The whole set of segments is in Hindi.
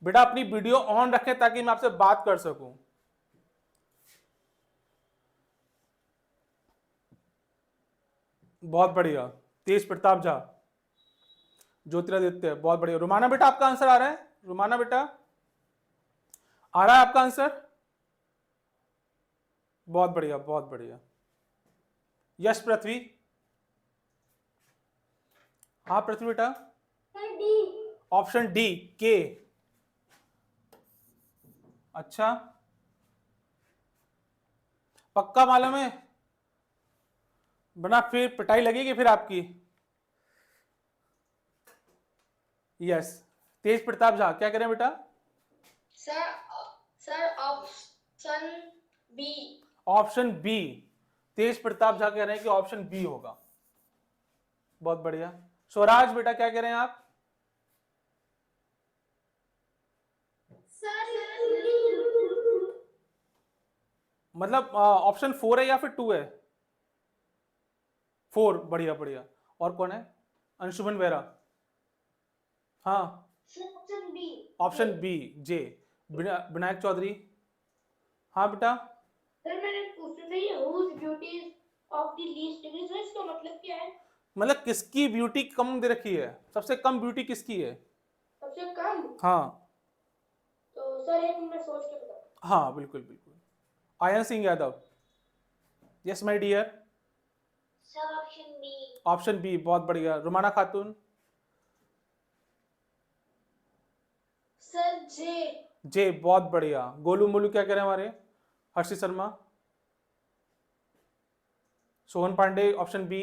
बेटा अपनी वीडियो ऑन रखें ताकि मैं आपसे बात कर सकूं। बहुत बढ़िया। तेज प्रताप झा, ज्योतिरादित्य, बहुत बढ़िया। रुमाना बेटा आपका आंसर आ रहा है? रुमाना बेटा आ रहा है आपका आंसर? बहुत बढ़िया, बहुत बढ़िया। यश पृथ्वी, हाँ पृथ्वी बेटा। ऑप्शन डी के। अच्छा, पक्का मालूम है? बना फिर पिटाई लगेगी फिर आपकी। यस, तेज प्रताप झा क्या करें बेटा? Sir sir option B. Option B, Tej Pratap Jha कह रहे हैं कि ऑप्शन बी होगा। बहुत बढ़िया। स्वराज बेटा क्या कह रहे हैं आप? मतलब ऑप्शन 4 है या फिर 2 है? 4, बढ़िया बढ़िया। और कौन है? अंशुमन बेरा, हाँ ऑप्शन बी। ऑप्शन बी जे। विनायक चौधरी, हाँ बेटा। सर मैंने पूछा था ये whose beauty is of the least degree, sir इसका मतलब क्या है? मतलब किसकी ब्यूटी कम दे रखी है? सबसे कम ब्यूटी किसकी है? सबसे कम? हाँ तो सर एक मिनट सोच के बताओ। हाँ बिल्कुल बिल्कुल। Ayan Singh Yadav, yes my dear. Sir option B. Option B, बहुत बढ़िया। रुमाना खातून, सर जे। जे, बहुत बढ़िया। गोलू मोलू क्या कह रहे हैं हमारे? Harshit Sharma, Sohan Pandey, option B.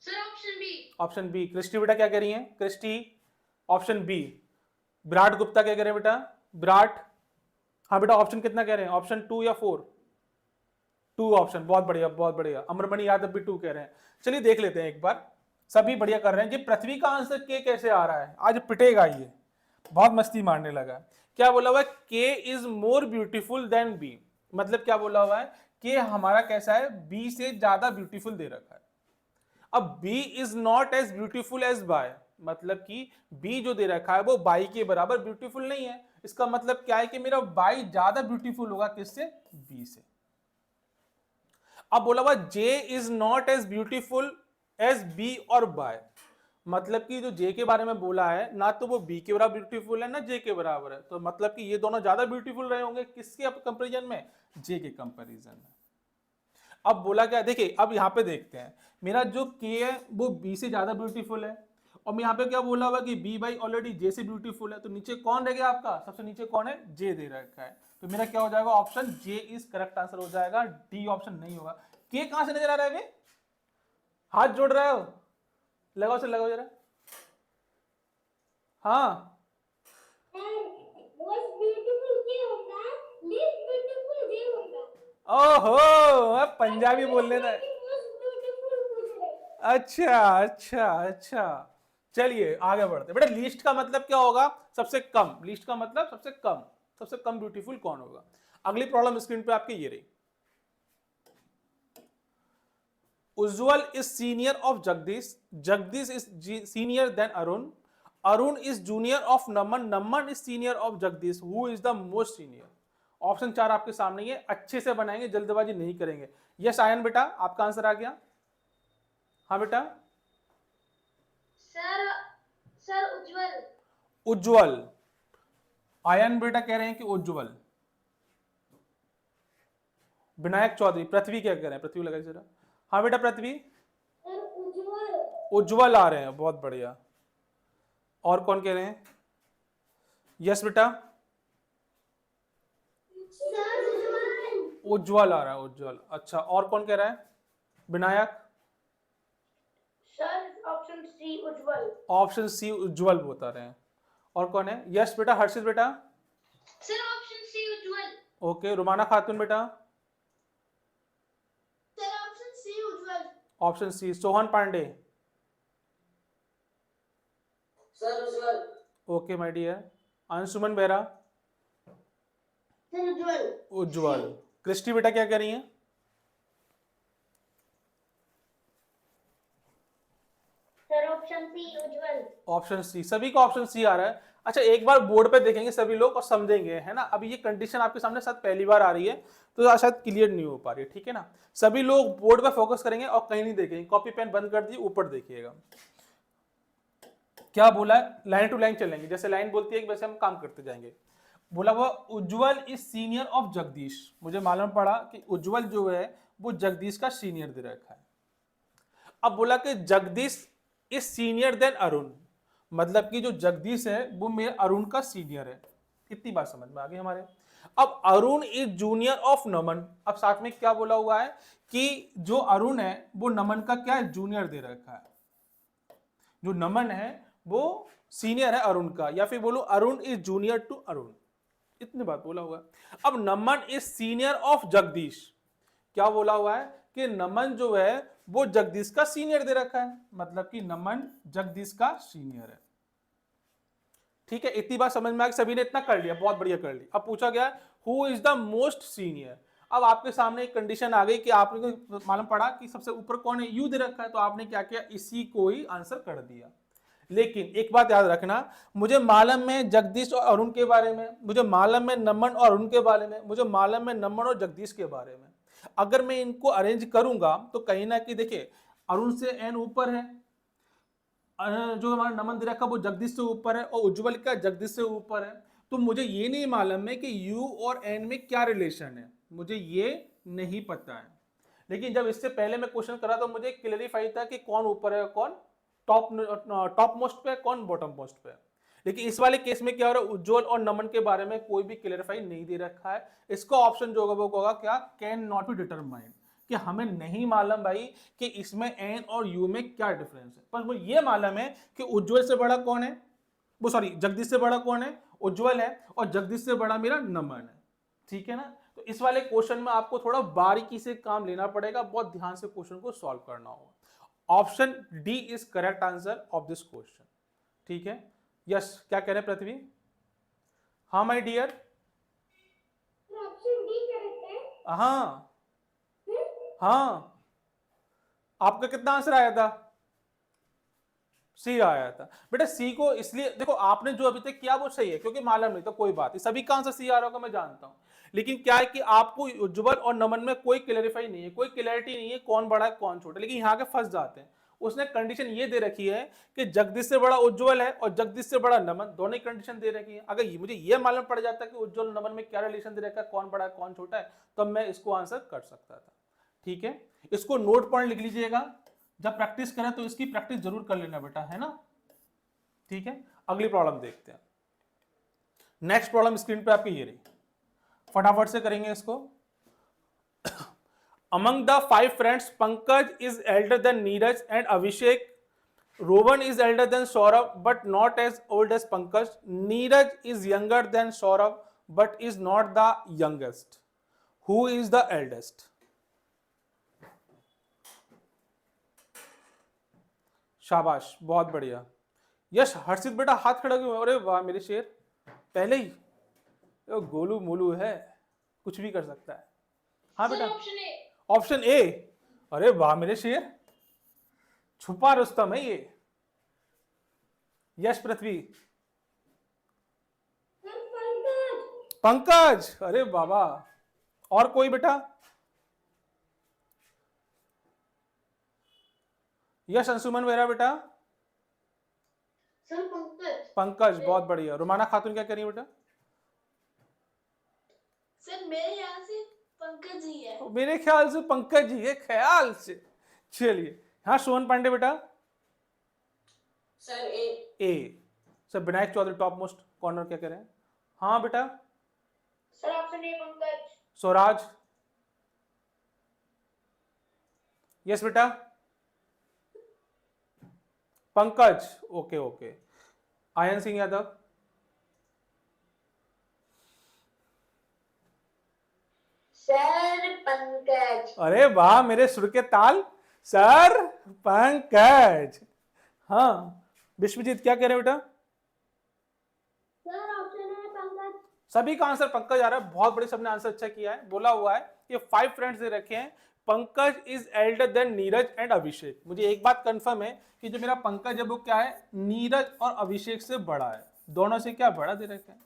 Sir option B. Option B. Christy बेटा क्या कह रही हैं? Christy, option B. Virat Gupta क्या कह रहे हैं बेटा? विराट, हाँ बेटा ऑप्शन कितना कह रहे हैं? ऑप्शन 2 या 4? 2 ऑप्शन, बहुत बढ़िया बहुत बढ़िया। अमरमणि यादव भी 2 कह रहे हैं। चलिए देख लेते हैं एक बार, सभी बढ़िया कर रहे हैं। ये पृथ्वी का आंसर के कैसे आ रहा है? आज पिटेगा ये, बहुत मस्ती मारने लगा। क्या बोला हुआ है? K is more beautiful than B. मतलब क्या बोला हुआ है? कि हमारा कैसा है? बी से ज्यादा ब्यूटीफुल दे रखा है। अब B is not as beautiful as by, मतलब कि बी जो दे रखा है वो बाई के बराबर ब्यूटीफुल नहीं है। इसका मतलब क्या है कि मेरा बाई ज्यादा ब्यूटीफुल होगा किससे? बी से। अब बोला हुआ J is not as beautiful as B और बाय, मतलब कि जो जे के बारे में बोला है ना तो वो बी के बराबर ब्यूटीफुल है ना जे के बराबर है, तो मतलब कि ये दोनों ज्यादा ब्यूटीफुल रहे होंगे किसके कंपैरिजन में? जे के कंपैरिजन में। अब बोला क्या, देखिए अब यहां पे देखते हैं, मेरा जो के है वो बी से ज्यादा ब्यूटीफुल है, और मैं यहाँ पे क्या बोला हुआ कि बी बाई ऑलरेडी जे से ब्यूटीफुल है, तो नीचे कौन रह गया आपका? सबसे नीचे कौन है? जे दे रखा है। तो मेरा क्या हो जाएगा? Option J is correct answer हो जाएगा, डी ऑप्शन नहीं होगा। के कहां से नजर आ रहा है? वे हाथ जोड़ रहे हो, लगाओ से लगाओ जरा। हाँ ओहो, अब पंजाबी बोलने था। अच्छा अच्छा अच्छा, चलिए आगे बढ़ते बेटा। लीस्ट का मतलब क्या होगा? सबसे कम। लीस्ट का मतलब सबसे कम। सबसे कम ब्यूटीफुल कौन होगा? अगली प्रॉब्लम स्क्रीन पे आपके ये रही। Ujjwal is senior of Jagdish, Jagdish is senior than Arun, Arun is junior of Naman, Naman is senior of Jagdish, who is the most senior? Option 4 आपके सामने ही है, अच्छे से बनाएंगे, जल्दबाजी नहीं करेंगे। यस आयन बेटा आपका आंसर आ गया। हाँ बेटा। सर सर उज्जवल। उज्जवल, आयन बेटा कह रहे हैं कि उज्जवल। विनायक चौधरी, पृथ्वी क्या कह रहे हैं? पृथ्वी लगा जरा। हाँ बेटा पृथ्वी। सर उज्जवल। उज्जवल आ रहे हैं, बहुत बढ़िया। और कौन कह रहे हैं? यस बेटा, सर उज्जवल। उज्जवल आ रहा है, उज्जवल। अच्छा, और कौन कह रहा है? Vinayak. Sir option C Ujjwal. Option C उज्जवल बता रहे हैं। और कौन है? यस बेटा, हर्षित बेटा। Sir option C Ujjwal. Okay, Rumana Khatoon बेटा। Sir option C Ujjwal. Option C Sohan Pandey. Sir Ujjwal. Okay my dear. Anshuman Bera. Sir Ujjwal. Ujjwal. Christie बेटा क्या कह रही है? Sir option C Ujjwal. Option सी, सभी का ऑप्शन सी आ रहा है। अच्छा एक बार बोर्ड पे देखेंगे सभी लोग और समझेंगे, है ना। अब ये कंडीशन आपके सामने शायद पहली बार आ रही है तो शायद क्लियर नहीं हो पा रही है, ठीक है ना। सभी लोग बोर्ड पे फोकस करेंगे और कहीं नहीं देखेंगे, कॉपी पेन बंद कर दिए, ऊपर देखिएगा क्या बोला है। लाइन टू लाइन चलेंगे, जैसे लाइन बोलती है वैसे हम काम करते जाएंगे। बोला वो उज्जवल इज सीनियर ऑफ जगदीश। मुझे मालूम पड़ा कि उज्जवल जो है वो जगदीश का सीनियर दे रखा है। अब बोला कि Jagdish is senior than Arun, मतलब कि जो जगदीश है वो मेरे अरुण का सीनियर है। इतनी बात समझ में आ गई हमारे। अब अरुण इज जूनियर ऑफ नमन। अब साथ में क्या बोला हुआ है कि जो अरुण है वो नमन का क्या है, जूनियर दे रखा है। जो नमन है वो सीनियर है अरुण का, या फिर बोलो Arun is junior to Arun. इतनी बात बोला हुआ है। अब Naman is senior of Jagdish. क्या बोला हुआ है कि नमन जो है वो जगदीश का सीनियर दे रखा है, मतलब कि नमन जगदीश का सीनियर है। ठीक है, इतनी बात समझ में आ गई, सभी ने इतना कर लिया, बहुत बढ़िया कर लिया। अब पूछा गया who is the most senior. अब आपके सामने एक कंडीशन आ गई कि आपने को मालूम पड़ा कि सबसे ऊपर कौन है, यू दे रखा है, तो आपने क्या किया, इसी को ही आंसर कर दिया। लेकिन एक बात याद रखना, मुझे मालूम है जगदीश और अरुण के बारे में, मुझे मालूम है नमन और अरुण के बारे में, मुझे मालूम है नमन और जगदीश के बारे में। अगर मैं इनको अरेंज करूंगा तो कहीं ना कहीं देखिए अरुण से एन ऊपर है, जो हमारा नमन दे रखा वो जगदीश से ऊपर है, और उज्जवल का जगदीश से ऊपर है। तो मुझे ये नहीं मालूम है कि यू और एन में क्या रिलेशन है, मुझे ये नहीं पता है। लेकिन जब इससे पहले मैं क्वेश्चन करा तो मुझे क्लियरिफाई था कि कौन ऊपर है, कौन टॉप मोस्ट पे, कौन बॉटम मोस्ट पे। लेकिन इस वाले केस में क्या हो रहा है, उज्जवल और नमन के बारे में कोई भी क्लियरिफाई नहीं दे रखा है। इसका ऑप्शन जो होगा वो होगा क्या, कैन नॉट बी डिटरमाइंड, कि हमें नहीं मालूम भाई कि इसमें एन और यू में क्या डिफरेंस है। पर मुझे ये मालूम है कि उज्जवल से बड़ा कौन है, वो सॉरी जगदीश से बड़ा कौन है, उज्जवल है, और जगदीश से बड़ा मेरा नमन है। ठीक है ना। तो इस वाले क्वेश्चन में आपको थोड़ा बारीकी से काम लेना पड़ेगा, बहुत ध्यान से क्वेश्चन को सॉल्व करना होगा। Option D is correct answer of this question. ठीक है, यस क्या कह रहे हैं पृथ्वी। हाँ my dear, option D correct है। हाँ हाँ, आपका कितना आंसर आया था, सी आया था। बेटा सी को इसलिए देखो, आपने जो अभी तक किया वो सही है क्योंकि मालूम नहीं तो कोई बात नहीं, सभी का आंसर सी आ रहा होगा मैं जानता हूं। लेकिन क्या है कि आपको उज्जवल और नमन में कोई क्लैरिफाई नहीं है, कोई क्लैरिटी नहीं है कौन बड़ा है कौन छोटा है। लेकिन यहाँ के फंस जाते हैं। उसने कंडीशन ये दे रखी है कि जगदीश से बड़ा उज्जवल है और जगदीश से बड़ा नमन, दोनों ही कंडीशन दे रखी है। अगर मुझे ये मालूम पड़ जाता कि उज्जवल नमन में क्या रिलेशन दे रखा है, कौन बड़ा है कौन छोटा है, तो मैं इसको आंसर कर सकता था। ठीक है, इसको नोट पॉइंट लिख लीजिएगा, जब प्रैक्टिस करें तो इसकी प्रैक्टिस जरूर कर लेना बेटा, है ना। ठीक है, अगली प्रॉब्लम देखते हैं। नेक्स्ट प्रॉब्लम स्क्रीन पे आपकी ये रही, फटाफट से करेंगे इसको। Among the 5 friends Pankaj is elder than Neeraj and Abhishek, Rowan is elder than Saurabh but not as old as Pankaj, Neeraj is younger than Saurabh but is not the youngest, who is the eldest. शाबाश, बहुत बढ़िया। यश, हर्षित बेटा हाथ खड़ा क्यों, अरे वाह मेरे शेर, पहले ही वो गोलू मोलू है, कुछ भी कर सकता है। हाँ बेटा, ऑप्शन ए। ऑप्शन ए, अरे वाह मेरे शेर, छुपा रुस्तम है ये। यश पृथ्वी, पंकज, अरे बाबा, और कोई बेटा, यश अंशुमन वेरा बेटा, सर पंकज। पंकज, बहुत बढ़िया। रुमाना खातून क्या कह रही है बेटा, सर मेरे यहाँ से पंकज ही है। मेरे ख्याल से पंकज जी है, ख्याल से। चलिए, हाँ सोहन पांडे बेटा, sir A. A. Sir Vinayak Chaudhary top most corner क्या कह रहे हैं, हाँ बेटा, sir option A Pankaj. Swaraj, yes बेटा, Pankaj, okay okay. Ayan Singh Yadav, sir Pankaj. अरे वाह मेरे सुर के ताल, सर पंकज। हाँ विश्वजीत क्या कह रहे हैं बेटा, सर ऑप्शन ए पंकज। सभी का आंसर पंकज आ रहा है, बहुत बड़े सबने आंसर अच्छा किया है। बोला हुआ है ये 5 फ्रेंड्स दे रखे हैं, Pankaj is elder than Neeraj and Abhishek. मुझे एक बात कंफर्म है कि जो मेरा पंकज है वो क्या है, नीरज और अभिषेक से बड़ा है। दोनों से क्या बड़ा दे रखा है।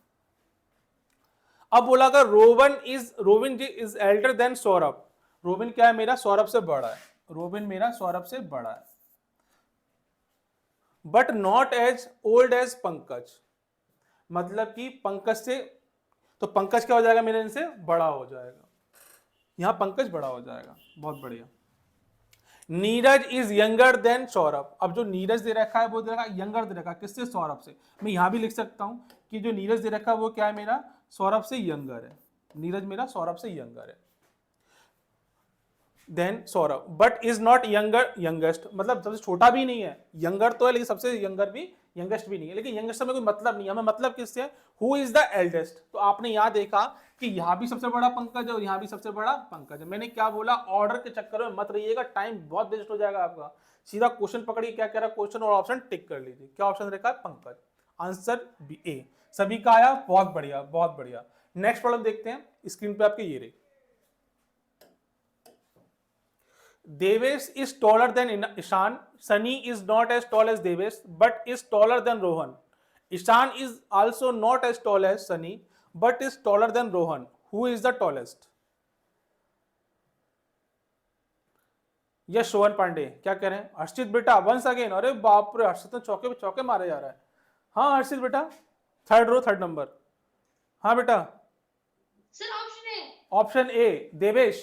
अब बोला अगर Robin ji is elder than Saurabh, Robin क्या है मेरा, सौरभ से बड़ा है, रोबिन मेरा सौरभ से बड़ा है, but not as old as Pankaj, मतलब कि पंकज से, तो पंकज क्या हो जाएगा मेरे इनसे बड़ा हो जाएगा, यहां पंकज बड़ा हो जाएगा। बहुत बढ़िया। Neeraj is younger than Saurabh, अब जो नीरज दे रखा है वो दे रखा है यंगर दे रखा है किससे, सौरभ से। मैं यहां भी लिख सकता हूं कि जो नीरज दे रखा है वो क्या है मेरा, सौरभ से यंगर है, नीरज मेरा सौरभ से यंगर है than Saurabh, but is not younger youngest, मतलब सबसे छोटा भी नहीं है, यंगर तो है लेकिन सबसे यंगर भी, यंगेस्ट भी नहीं है, लेकिन यंगेस्ट में कोई मतलब नहीं है, हमें मतलब किससे है, हु इज द एल्डेस्ट। तो आपने यहां देखा कि यहां भी सबसे बड़ा पंकज है और यहां भी सबसे बड़ा पंकज है। मैंने क्या बोला, ऑर्डर के चक्कर में मत रहिएगा, टाइम बहुत वेस्ट हो जाएगा आपका। सीधा क्वेश्चन पकड़िए, क्या कह रहा है क्वेश्चन, और ऑप्शन टिक कर लीजिए। क्या ऑप्शन रखा है, पंकज। आंसर बी ए, सभी का आया, बहुत बढ़िया बहुत बढ़िया। नेक्स्ट प्रॉब्लम देखते हैं, स्क्रीन पे आपके ये रही। Devesh is taller than Ishan. Sunny is not as tall as Devesh, but is taller than Rohan. Ishan is also not as tall as Sunny, but is taller than Rohan. Who is the tallest? Yes Shobhan Pandey क्या कह रहे हैं, हर्षित बेटा वंस अगेन, अरे बाप रे हर्षित तो चौके पे चौके मारे जा रहा है। हाँ हर्षित बेटा, थर्ड रो थर्ड नंबर, हाँ बेटा। Sir option A. Option A Devesh,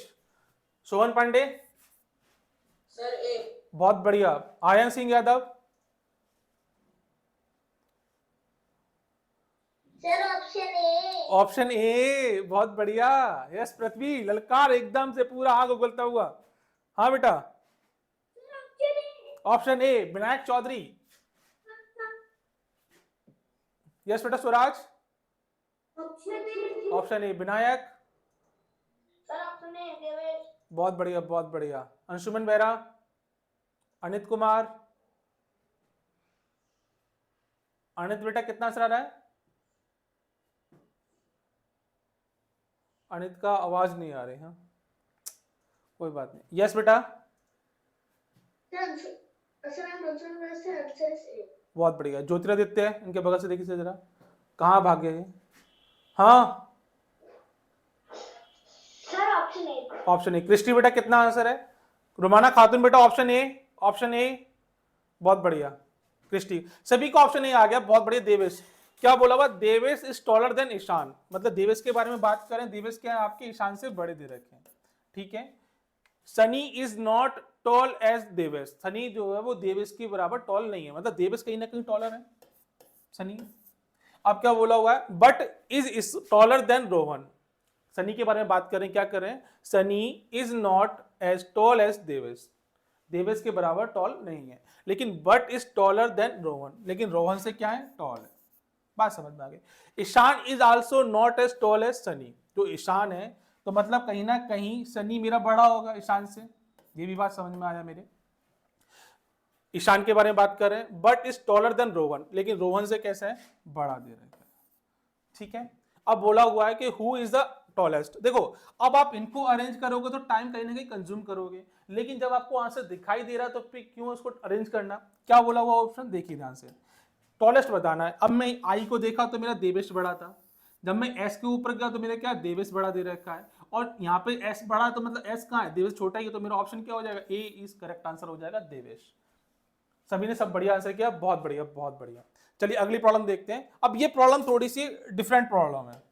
Shobhan Pandey sir A. बहुत बढ़िया। Ayan Singh Yadav, sir option A. Option A, बहुत बढ़िया। यस पृथ्वी, ललकार एकदम से पूरा आग उगलता हुआ। हाँ बेटा, option A Vinayak Chaudhary. Yes बेटा Swaraj, option A Vinayak. Sir option A Devesh. बहुत बढ़िया बहुत बढ़िया। अंशुमन बेहरा, अनित कुमार, अनित बेटा कितना असर आ रहा है, अनित का आवाज नहीं आ रही। हाँ कोई बात नहीं। यस बेटा, बहुत बढ़िया। ज्योतिरादित्य है, इनके बगल से देखिए जरा, कहाँ भाग गए। हाँ sir option A. Option A. Christy बेटा कितना आंसर है, रुमाना खातून बेटा ऑप्शन ए, ऑप्शन ए, बहुत बढ़िया। क्रिस्टी, सभी को ऑप्शन ए आ गया, बहुत बढ़िया। देवेश क्या बोला हुआ, Devesh is taller than Ishaan, मतलब देवेश के बारे में बात करें, देवेश क्या है आपके ईशान से बड़े दे रखे हैं, ठीक है। Sunny is not tall as Devesh, Sunny जो है वो देवेश के बराबर टॉल नहीं है, मतलब देवेश कहीं ना कहीं टॉलर है सनी। अब क्या बोला हुआ है, but is taller than Rohan, Sunny के बारे में बात करें, क्या करें, Sunny is not as tall as Devesh, Devesh के बराबर टॉल नहीं है, लेकिन but is taller than Rohan, लेकिन रोहन से क्या है, टॉल है। बात समझ में आ गई। Ishaan is also not as tall as Sunny, तो ईशान है तो मतलब कहीं ना कहीं सनी मेरा बड़ा होगा ईशान से, ये भी बात समझ में आया मेरे। ईशान के बारे में बात करें, but is taller than Rohan, लेकिन रोहन से कैसा है, बड़ा दे रहा है, ठीक है। अब बोला हुआ है कि हु इज द टॉलेस्ट, देखो अब आप इनको अरेंज करोगे तो टाइम कहीं ना कहीं कंज्यूम करोगे, लेकिन जब आपको आंसर दिखाई दे रहा है तो फिर क्यों उसको अरेंज करना। क्या बोला हुआ ऑप्शन देखिए ध्यान से, टॉलेस्ट बताना है। अब मैं आई को देखा तो मेरा देवेश बड़ा था, जब मैं एस के ऊपर गया तो मेरा क्या देवेश बड़ा दे रखा है, और यहाँ पे एस बड़ा तो मतलब एस कहाँ है, देवेश छोटा ही है, तो मेरा ऑप्शन क्या हो जाएगा, ए इज करेक्ट आंसर हो जाएगा देवेश। सभी ने सब बढ़िया आंसर किया, बहुत बढ़िया बहुत बढ़िया। चलिए अगली प्रॉब्लम देखते हैं। अब ये प्रॉब्लम थोड़ी सी डिफरेंट प्रॉब्लम है।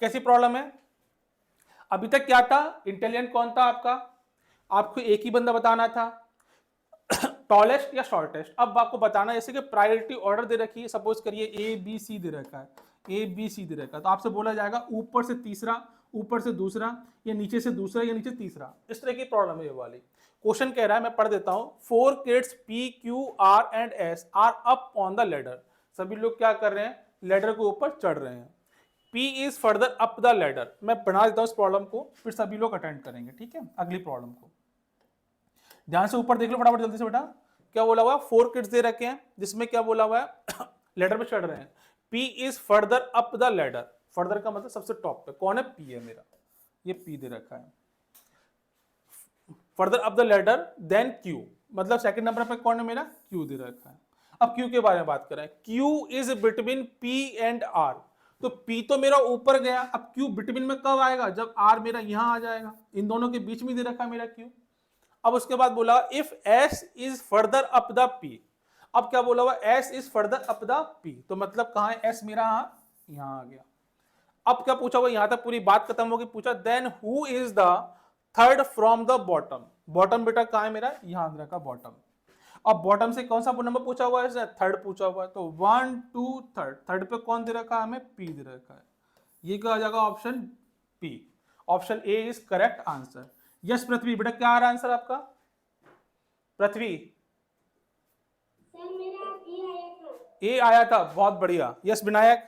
कैसी प्रॉब्लम है, अभी तक क्या था, इंटेलिजेंट कौन था आपका, आपको एक ही बंदा बताना था, टॉलेस्ट या शॉर्टेस्ट। अब आपको बताना जैसे कि प्रायोरिटी ऑर्डर दे रखी है, सपोज करिए ए बी सी दे रखा है, ए बी सी दे रखा है, तो आपसे बोला जाएगा ऊपर से तीसरा, ऊपर से दूसरा, या नीचे से दूसरा, या नीचे तीसरा, इस तरह की प्रॉब्लम है ये वाली। क्वेश्चन कह रहा है, मैं पढ़ देता हूं, 4 kids P Q R and S R up on the ladder, सभी लोग क्या कर रहे हैं, लेडर के ऊपर चढ़ रहे हैं। P is further up the ladder, मैं बना देता हूं इस प्रॉब्लम को, फिर सभी लोग अटेंड करेंगे, ठीक है। अगली प्रॉब्लम को ध्यान से ऊपर देख लो फटाफट जल्दी से बेटा। क्या बोला हुआ, 4 किड्स दे रखे हैं, जिसमें क्या बोला हुआ है, लेडर पे चढ़ रहे हैं। P is further up the ladder, further का मतलब सबसे टॉप पे, कौन है, P है मेरा, ये P दे रखा है। Further up the ladder than Q, मतलब सेकंड नंबर पे कौन है मेरा, Q दे रखा है। अब Q के बारे में बात करें, Q is between P and R। तो P तो मेरा ऊपर गया, अब Q बिटवीन में कब आएगा, जब R मेरा यहां आ जाएगा, इन दोनों के बीच में दे रखा है मेरा Q। अब उसके बाद बोला if S is further up the P। अब क्या बोला हुआ, S is further up the P, तो मतलब कहां है S मेरा, यहां आ गया। अब क्या पूछा हुआ, यहां तक पूरी बात खत्म होगी, पूछा then who is the third from the bottom. Bottom बेटा कहां है मेरा, यहां रखा बॉटम। अब बॉटम से कौन सा नंबर पूछा हुआ है, थर्ड पूछा हुआ है, तो 1 2 थर्ड, थर्ड पे कौन दे रखा है हमें, P दे रखा है। ये क्या आ जाएगा, option P। Option A is correct answer. Yes Prithvi, बेटा क्या आ रहा है आंसर आपका, पृथ्वी? सर मेरा ए आया था। ए आया था, बहुत बढ़िया। यस विनायक?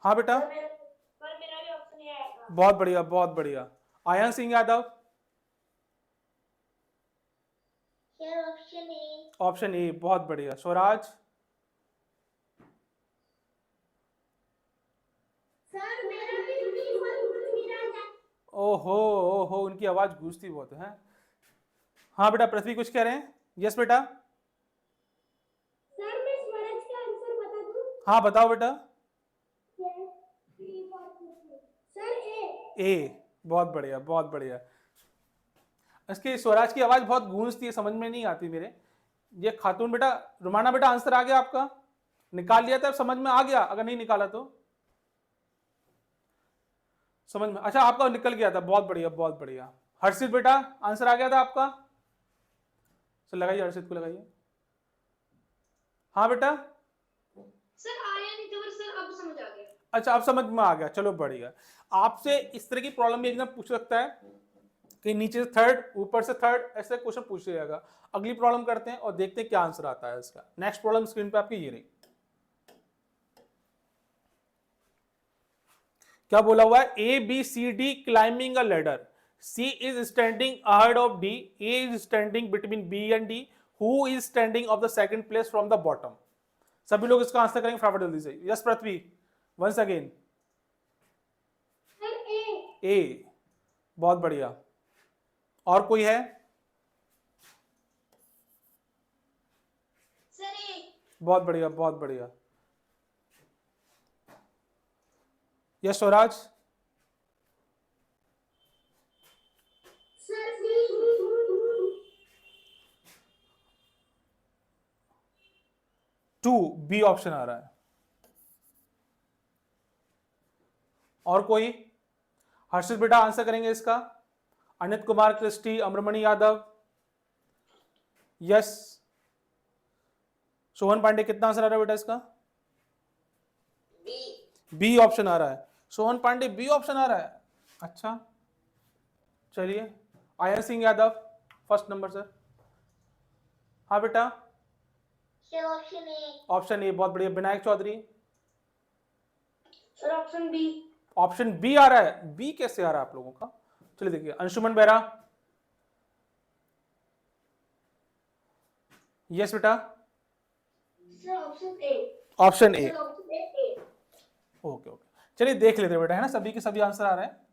हाँ बेटा, पर मेरा भी ऑप्शन ए आया था। बहुत बढ़िया बहुत बढ़िया। Ayan Singh Yadav? Sir option A. Option A, बहुत बढ़िया। स्वराज? सर मेरा भी ओहो ओहो, उनकी आवाज गूंजती बहुत है। हाँ बेटा पृथ्वी कुछ कह रहे हैं? यस बेटा? सर मैं स्वराज का आंसर बता दूं? हाँ बताओ बेटा। सर ए, बहुत बढ़िया बहुत बढ़िया। इसके स्वराज की आवाज बहुत गूंजती है, समझ में नहीं आती मेरे। ये खातून बेटा, रुमाना बेटा आंसर आ गया आपका, निकाल लिया था, समझ में आ गया? अगर नहीं निकाला तो समझ में, अच्छा आपका निकल गया था, बहुत बढ़िया बहुत बढ़िया। हर्षित बेटा आंसर आ गया था आपका, सर लगाइए, हर्षित को लगाइए। हाँ बेटा? सर आया नहीं तो सर अब समझ आ गया। अच्छा अब समझ में आ गया, चलो बढ़िया। आपसे इस तरह की प्रॉब्लम भी एग्जाम पूछ सकता है कि नीचे से थर्ड, ऊपर से थर्ड, ऐसे क्वेश्चन पूछ जाएगा। अगली प्रॉब्लम करते हैं और देखते हैं क्या आंसर आता है इसका। नेक्स्ट प्रॉब्लम स्क्रीन पे आपकी ये रही। क्या बोला हुआ है, A B C D climbing a ladder, C is standing ahead of D, A is standing between B and D, who is standing of the second place from the bottom. सभी लोग इसका आंसर करेंगे फटाफट जल्दी से। Yes Prithvi, once again. Sir A. A, बहुत बढ़िया। और कोई है? Sir A. बहुत बढ़िया बहुत बढ़िया। Yes Swaraj? Sir two, B option आ रहा है। और कोई? हर्षित बेटा आंसर करेंगे इसका? अनित कुमार, क्रिस्टी, अमरमणि यादव? यस। सोहन पांडे कितना आंसर आ रहा है बेटा इसका? बी ऑप्शन आ रहा है। सोहन पांडे बी ऑप्शन आ रहा है, अच्छा चलिए। Ayan Singh Yadav first number sir. हाँ बेटा? Sir option A. Option A, बहुत बढ़िया। Vinayak Chaudhary? Sir option B. Option B आ रहा है, बी कैसे आ रहा है आप लोगों का? चलिए देखिए, अंशुमन बेरा? यस बेटा? Sir option A. Option A, option A. Okay okay. चलिए देख लेते हैं बेटा, है ना, सभी के सभी आंसर आ रहे हैं।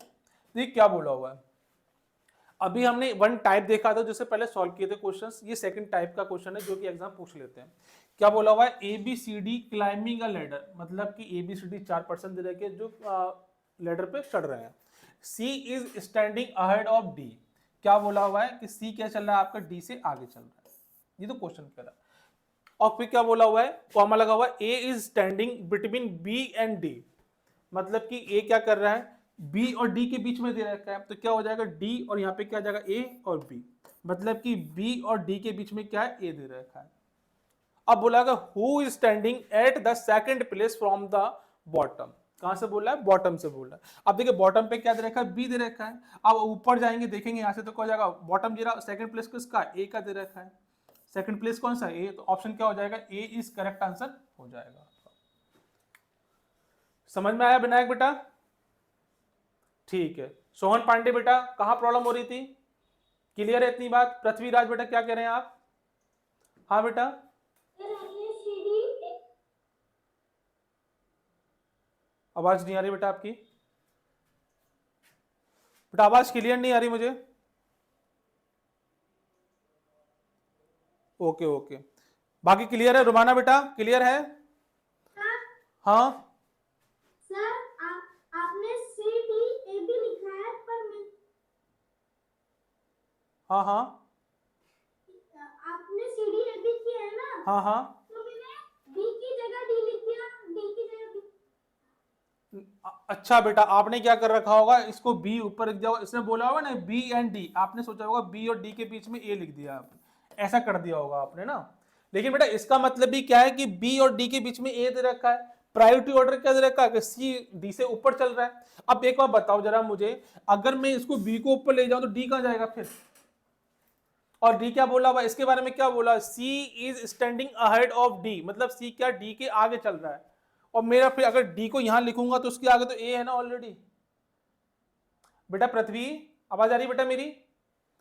देखिए क्या बोला हुआ है। अभी हमने वन टाइप देखा था जिससे पहले सॉल्व किए थे क्वेश्चंस, ये सेकंड टाइप का क्वेश्चन है जो कि एग्जाम पूछ लेते हैं। क्या बोला हुआ है, A B C D climbing a ladder, मतलब कि ए बी सी डी 4% दे रखे जो लेडर पे चढ़ रहे हैं। C is standing ahead of D, क्या बोला हुआ है कि सी क्या चल रहा है आपका, डी से आगे चल रहा है, ये तो क्वेश्चन कह रहा है। और फिर क्या बोला हुआ है, कॉमा लगा हुआ है, A is standing between B and D, मतलब कि ए क्या कर रहा है, बी और डी के बीच में दे रखा है, तो क्या हो जाएगा डी और यहाँ पे क्या आ जाएगा ए और बी, मतलब कि बी और डी के बीच में क्या है, ए दे रखा है। अब बोला who is standing at the second place from the bottom, कहां से बोला है, बॉटम से बोला है। अब देखिए बॉटम पे क्या दे रखा है, बी दे रखा है। अब ऊपर जाएंगे देखेंगे यहां से तो क्या हो जाएगा, बॉटम दे रहा, सेकंड प्लेस किसका, ए का दे रखा है, सेकंड प्लेस कौन सा, ए, तो ऑप्शन क्या हो जाएगा, ए इज करेक्ट आंसर हो जाएगा। समझ में आया विनायक बेटा? ठीक है। सोहन पांडे बेटा कहां प्रॉब्लम हो रही थी, क्लियर है इतनी बात? पृथ्वीराज बेटा क्या कह रहे हैं आप? हाँ बेटा? आवाज नहीं आ रही बेटा आपकी, बेटा आवाज क्लियर नहीं आ रही मुझे। ओके ओके, बाकी क्लियर है रुमाना बेटा, क्लियर है? सर हाँ सर आपने सी डी ए बी लिखा है पर मैं हाँ हाँ आपने सी डी ए बी किया है ना, हाँ हाँ, तो मैंने बी की जगह डी लिख दिया, डी की जगह बी। अच्छा बेटा, आपने क्या कर रखा होगा, इसको बी ऊपर लिख दिया होगा, इसने बोला होगा ना बी एंड डी, आपने सोचा होगा बी और डी के बीच में ए लिख दिया आपने, ऐसा कर दिया होगा आपने ना। लेकिन बेटा इसका मतलब भी क्या है कि बी और डी के बीच में ए दे रखा है, प्रायोरिटी ऑर्डर क्या दे रखा है कि सी डी से ऊपर चल रहा है। अब एक बार बताओ जरा मुझे, अगर मैं इसको बी को ऊपर ले जाऊं तो डी कहां जाएगा फिर? और डी क्या बोला हुआ इसके बारे में, क्या बोला, C is standing ahead of D, मतलब सी क्या डी के आगे चल रहा है। और मेरा फिर अगर डी को यहां लिखूंगा तो उसके आगे तो ए है ना ऑलरेडी। बेटा पृथ्वी आवाज आ रही है बेटा मेरी?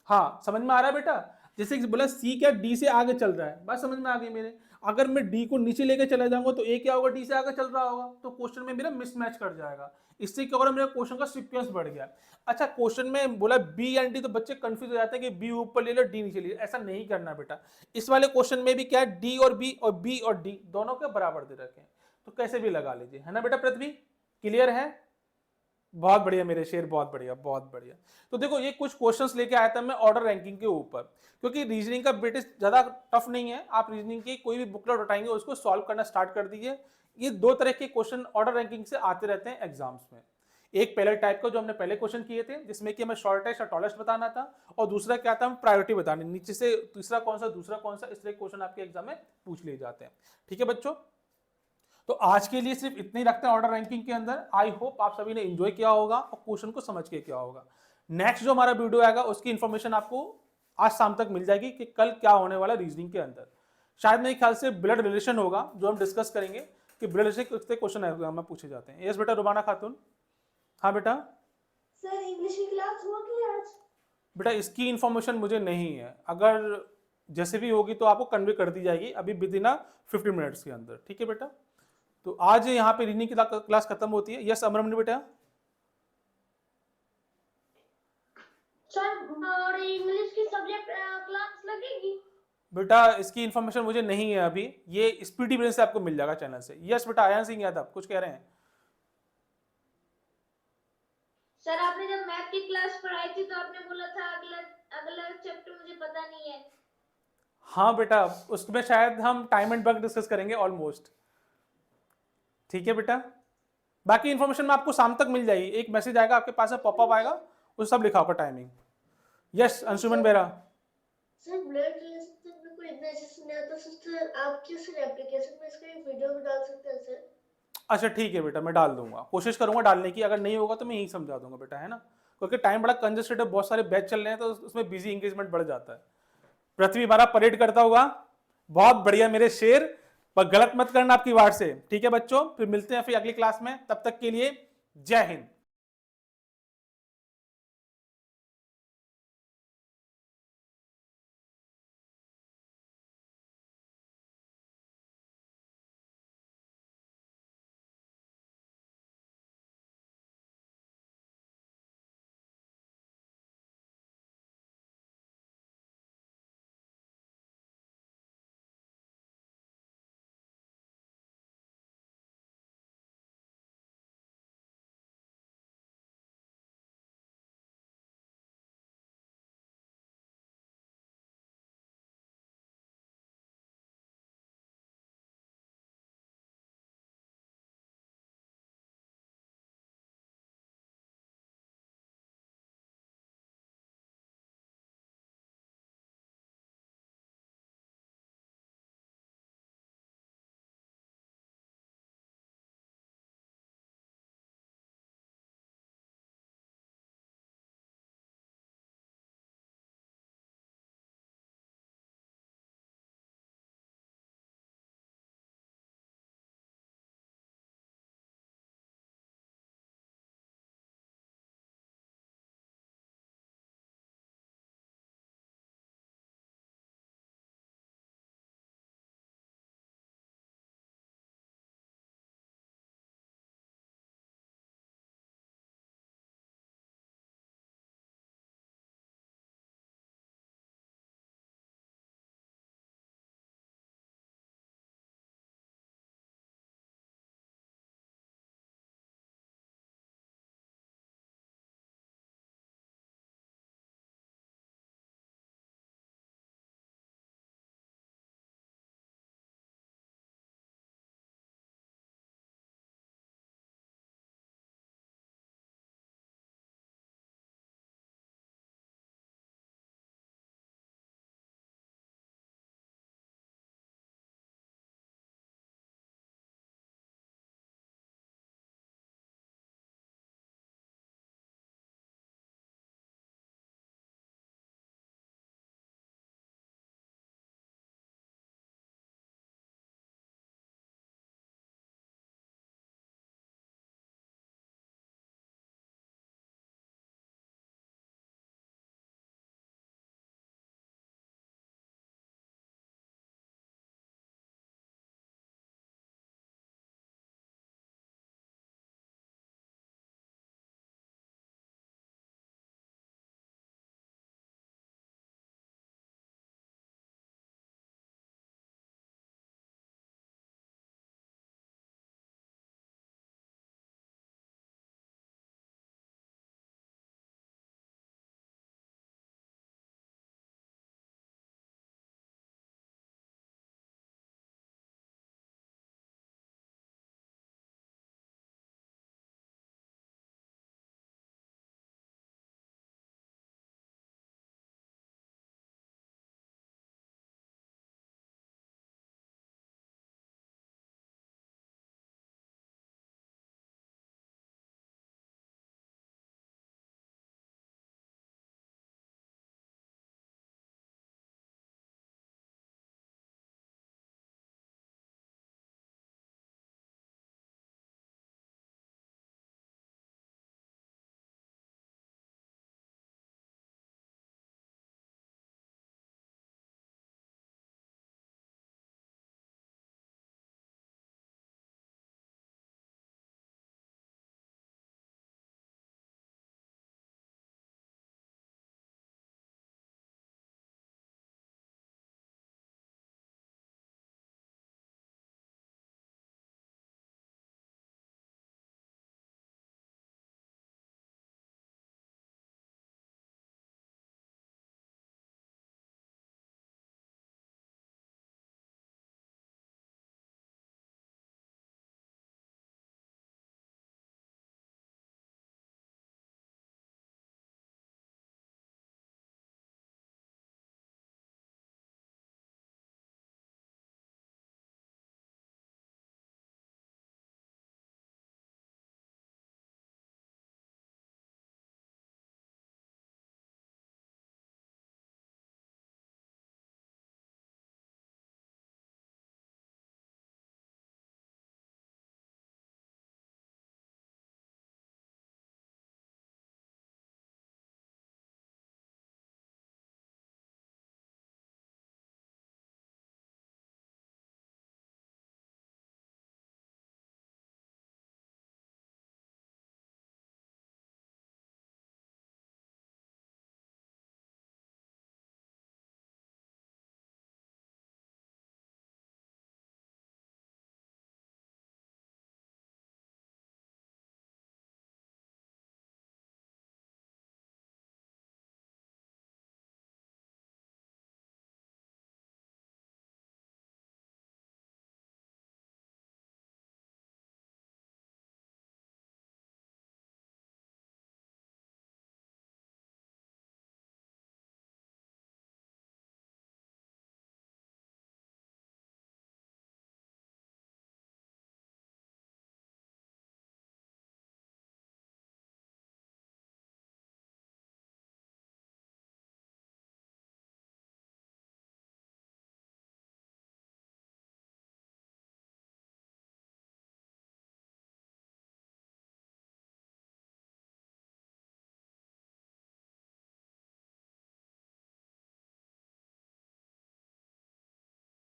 हाँ समझ में आ रहा है बेटा? जैसे कि बोला सी क्या डी से आगे चल रहा है, बात समझ में आ गई मेरे। अगर मैं डी को नीचे लेके चला जाऊंगा तो ए क्या होगा, डी से आगे चल रहा होगा, तो क्वेश्चन में मेरा मिसमैच कर जाएगा। इससे क्या होगा, मेरा क्वेश्चन का सीक्वेंस बढ़ गया। अच्छा क्वेश्चन में बोला बी एंड डी, तो बच्चे कंफ्यूज हो जाते हैं कि बी ऊपर ले लो डी नीचे ले लो, ऐसा नहीं करना बेटा। इस वाले क्वेश्चन में भी क्या है, डी और बी और डी दोनों के बराबर दे रखे हैं, तो कैसे भी लगा लीजिए, है ना बेटा पृथ्वी? क्लियर है? बहुत बढ़िया मेरे शेर, बहुत बढ़िया बहुत बढ़िया। तो देखो ये कुछ क्वेश्चंस लेके आया था मैं ऑर्डर रैंकिंग के ऊपर, क्योंकि रीजनिंग का बेटे ज्यादा टफ नहीं है, आप रीजनिंग की कोई भी बुकलेट उठाएंगे उसको सॉल्व करना स्टार्ट कर दीजिए। ये दो तरह के क्वेश्चन ऑर्डर रैंकिंग से आते रहते हैं एग्जाम्स में। एक पहले टाइप का जो हमने पहले क्वेश्चन किए थे जिसमें कि हमें शॉर्टेस्ट या टॉलेस्ट बताना था, और दूसरा क्या था, हम प्रायोरिटी बतानी, नीचे से तीसरा कौन सा दूसरा कौन सा, इस तरह क्वेश्चन आपके एग्जाम में पूछ लिए जाते हैं। ठीक है बच्चों, तो आज के लिए सिर्फ इतने ही रखते हैं ऑर्डर रैंकिंग के अंदर। आई होप आप सभी ने एंजॉय किया होगा और क्वेश्चन को समझ के किया होगा। नेक्स्ट जो हमारा वीडियो आएगा उसकी इंफॉर्मेशन आपको आज शाम तक मिल जाएगी कि कल क्या होने वाला रीजनिंग के अंदर। शायद मेरे ख्याल से ब्लड रिलेशन होगा जो हम डिस्कस करेंगे कि ब्लड रिलेशन कितने क्वेश्चन एग्जाम में पूछे जाते हैं। यस बेटा रुबाना खातून? हाँ बेटा। सर इंग्लिश की क्लास होगी आज? बेटा इसकी इंफॉर्मेशन मुझे नहीं है, अगर जैसे भी होगी तो आपको कन्वे कर दी जाएगी अभी विद इन 50 मिनट्स के अंदर। ठीक है बेटा, तो आज यहाँ पे रीजनिंग की क्लास खत्म होती है। यस अमरमणि बेटा? सर और इंग्लिश की सब्जेक्ट क्लास लगेगी? बेटा इसकी इंफॉर्मेशन मुझे नहीं है अभी, ये स्पीडी ब्रेन से आपको मिल जाएगा चैनल से। यस बेटा आयान सिंह यादव कुछ कह रहे हैं? सर आपने जब मैथ की क्लास पढ़ाई थी तो आपने बोला था अगला अगला चैप्टर मुझे पता नहीं है। हाँ बेटा उसमें शायद हम टाइम एंड वर्क डिस्कस करेंगे ऑलमोस्ट। ठीक है बेटा, बाकी इंफॉर्मेशन में आपको शाम तक मिल जाएगी, एक मैसेज आएगा आपके पास, पॉपअप आएगा, उस सब लिखा होगा timing. Yes Anshuman Bera? Sir blood relation तक में कोई मैसेज नहीं आता सर, आप किस एप्लीकेशन में इसका एक वीडियो भी डाल सकते हैं सर? अच्छा ठीक है बेटा, मैं डाल दूंगा, कोशिश करूंगा डालने की, अगर नहीं होगा तो मैं यही समझा दूंगा बेटा, है ना, क्योंकि टाइम बड़ा कंजस्टेड है, बहुत सारे बैच चल रहे हैं तो उसमें बिजी इंगेजमेंट बढ़ जाता है। पृथ्वी हमारा परेड करता होगा, बहुत बढ़िया मेरे शेर, पर गलत मत करना आपकी वार्ड से। ठीक है बच्चों, फिर मिलते हैं फिर अगली क्लास में, तब तक के लिए जय हिंद।